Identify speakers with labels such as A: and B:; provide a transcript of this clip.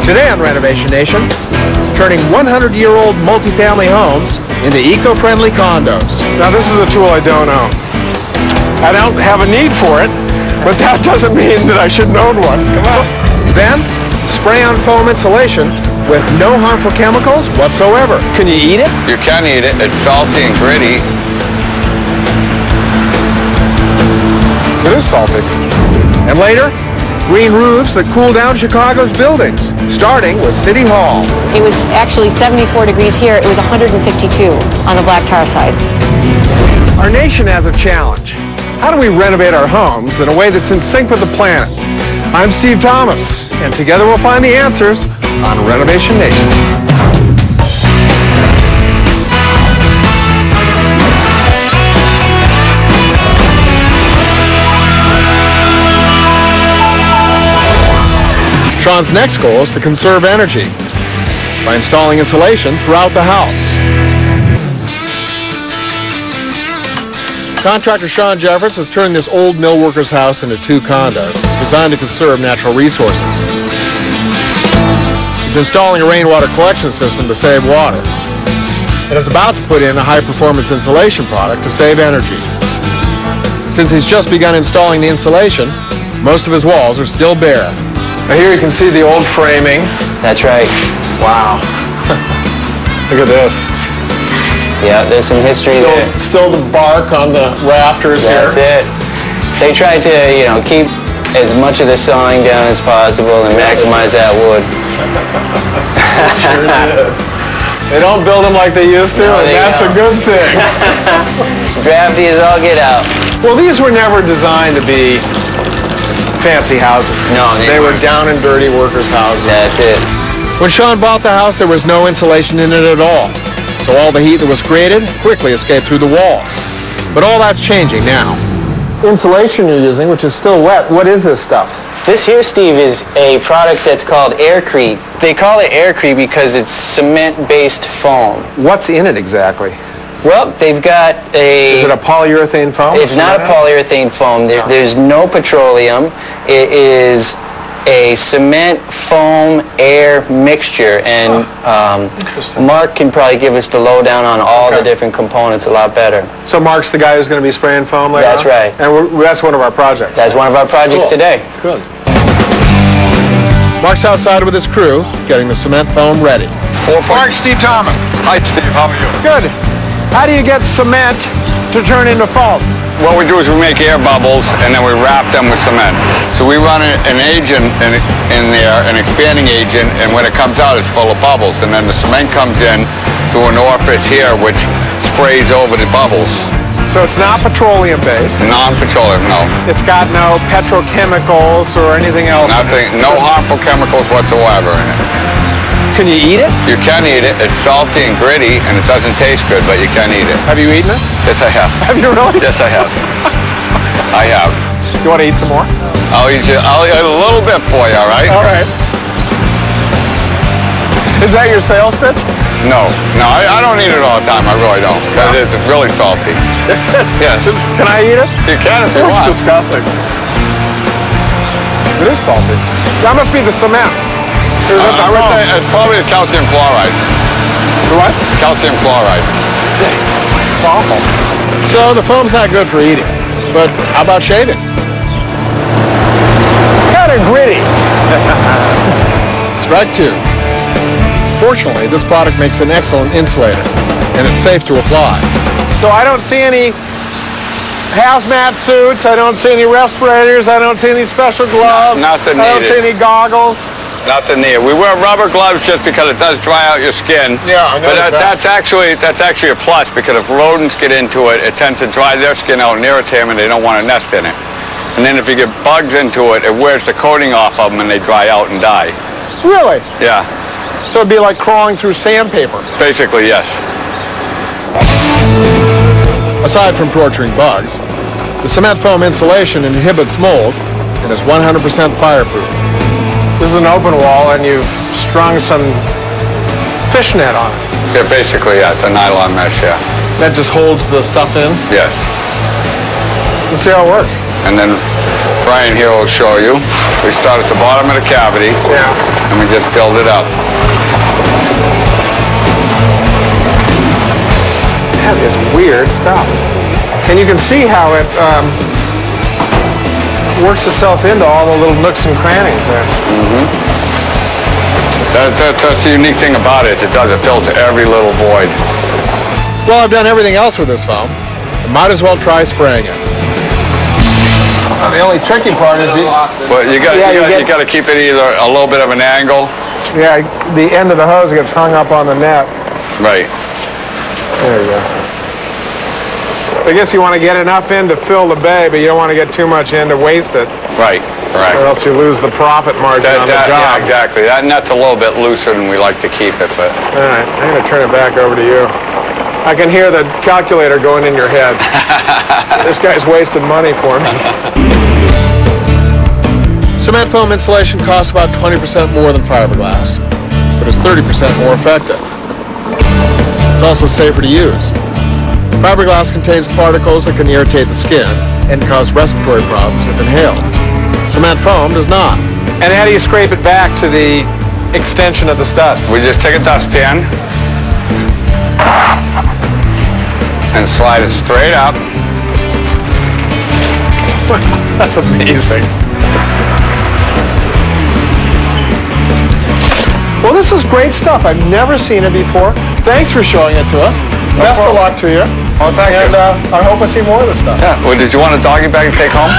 A: Today on Renovation Nation, turning 100-year-old multifamily homes into eco-friendly condos.
B: Now this is a tool I don't own. I don't have a need for it, but that doesn't mean that I shouldn't own one. Come on.
A: Then, spray-on foam insulation with no harmful chemicals whatsoever.
B: Can you eat it?
C: You can eat it. It's salty and gritty.
B: It is salty.
A: And later, green roofs that cool down Chicago's buildings, starting with City Hall.
D: It was actually 74 degrees here. It was 152 on the black tar side.
A: Our nation has a challenge. How do we renovate our homes in a way that's in sync with the planet? I'm Steve Thomas, and together we'll find the answers on Renovation Nation. Sean's next goal is to conserve energy by installing insulation throughout the house. Contractor Sean Jeffords has turned this old mill worker's house into 2 condos designed to conserve natural resources. He's installing a rainwater collection system to save water and is about to put in a high-performance insulation product to save energy. Since he's just begun installing the insulation, most of his walls are still bare.
B: Now here you can see the old framing.
E: That's right.
B: Wow. Look at this.
E: Yeah, there's some history there.
B: Still the bark on the rafters here.
E: That's it. They tried to, keep as much of the sawing down as possible and maximize that wood.
B: Sure did. They don't build them like they used to, and that's a good thing.
E: Drafty as all get out.
B: Well, these were never designed to be fancy houses.
E: No,
B: they were down and dirty workers' houses.
E: That's it.
A: When Sean bought the house, there was no insulation in it at all, so all the heat that was created quickly escaped through the walls. But all that's changing now. Insulation you're using, which is still wet, what is this stuff?
E: This here, Steve, is a product that's called Aircrete. They call it Aircrete because it's cement-based foam.
A: What's in it exactly?
E: Well, they've got a...
A: Is it a polyurethane foam?
E: It's not a polyurethane foam. There's no petroleum. It is a cement foam air mixture, and Mark can probably give us the lowdown on all the different components a lot better.
A: So Mark's the guy who's going to be spraying foam later
E: That's
A: on?
E: right.
A: And that's one of our projects.
E: That's one of our projects today.
A: Good. Mark's outside with his crew, getting the cement foam ready.
B: Mark, Steve Thomas.
C: Hi, Steve. How are you?
B: Good. How do you get cement to turn into foam?
C: What we do is we make air bubbles, and then we wrap them with cement. So we run an agent in there, an expanding agent, and when it comes out, it's full of bubbles. And then the cement comes in through an orifice here, which sprays over the bubbles.
B: So it's not petroleum-based.
C: Non-petroleum, no.
B: It's got no petrochemicals or anything else.
C: Nothing, no harmful chemicals whatsoever in it.
B: Can you eat it?
C: You can eat it. It's salty and gritty, and it doesn't taste good, but you can eat it.
B: Have you eaten it?
C: Yes, I have.
B: Have you really?
C: Yes, I have. I have.
B: You want to eat some more?
C: I'll eat a little bit for you, all right?
B: All right. Is that your sales pitch?
C: No, I don't eat it all the time. I really don't. But it is. It's really salty.
B: Is it?
C: Yes.
B: Can I eat it?
C: You can if you
B: It's
C: want.
B: disgusting. It is salty. That must be the cement. Or is it the
C: I would
B: foam?
C: say it's probably the calcium chloride.
B: The what?
C: Calcium chloride.
B: It's awful.
A: So the foam's not good for eating, but how about shaving?
B: Kind of gritty.
A: Strike 2. Fortunately, this product makes an excellent insulator, and it's safe to apply.
B: So I don't see any hazmat suits. I don't see any respirators. I don't see any special gloves.
C: Nothing
B: I don't see
C: needed.
B: any goggles.
C: Nothing near. We wear rubber gloves just because it does dry out your skin.
B: Yeah, I
C: But
B: noticed that.
C: that's actually a plus, because if rodents get into it, it tends to dry their skin out and irritate them, and they don't want to nest in it. And then if you get bugs into it, it wears the coating off of them, and they dry out and die.
B: Really?
C: Yeah,
B: So it'd be like crawling through sandpaper.
C: basically, yes.
A: Aside from torturing bugs, the cement foam insulation inhibits mold and is 100% fireproof.
B: This is an open wall, and you've strung some fishnet on it.
C: Yeah, basically, yeah, it's a nylon mesh, yeah.
B: That just holds the stuff in.
C: Yes.
B: Let's see how it works.
C: And then Brian here will show you. We start at the bottom of the cavity, and we just build it up.
B: That is weird stuff. And you can see how it works itself into all the little nooks and crannies there.
C: That's the unique thing about it. It fills every little void.
A: Well, I've done everything else with this foam. I might as well try spraying it. The only tricky part is
C: you got to keep it either a little bit of an angle.
B: Yeah, the end of the hose gets hung up on the net.
C: Right.
B: There you go. So I guess you want to get enough in to fill the bay, but you don't want to get too much in to waste it.
C: Right. Right.
B: Or else you lose the profit margin on the job.
C: Yeah, exactly. That net's a little bit looser than we like to keep it, but.
B: All right, I'm going to turn it back over to you. I can hear the calculator going in your head. This guy's wasting money for me.
A: Cement foam insulation costs about 20% more than fiberglass, but is 30% more effective. It's also safer to use. Fiberglass contains particles that can irritate the skin and cause respiratory problems if inhaled. Cement foam does not.
B: And how do you scrape it back to the extension of the studs?
C: We just take a dustpan and slide it straight up.
B: That's amazing. Well, this is great stuff. I've never seen it before. Thanks for showing it to us. Best of luck to you.
C: Oh, thank you.
B: And I hope I see more of this stuff.
C: Yeah. Well, did you want a doggy bag to take home?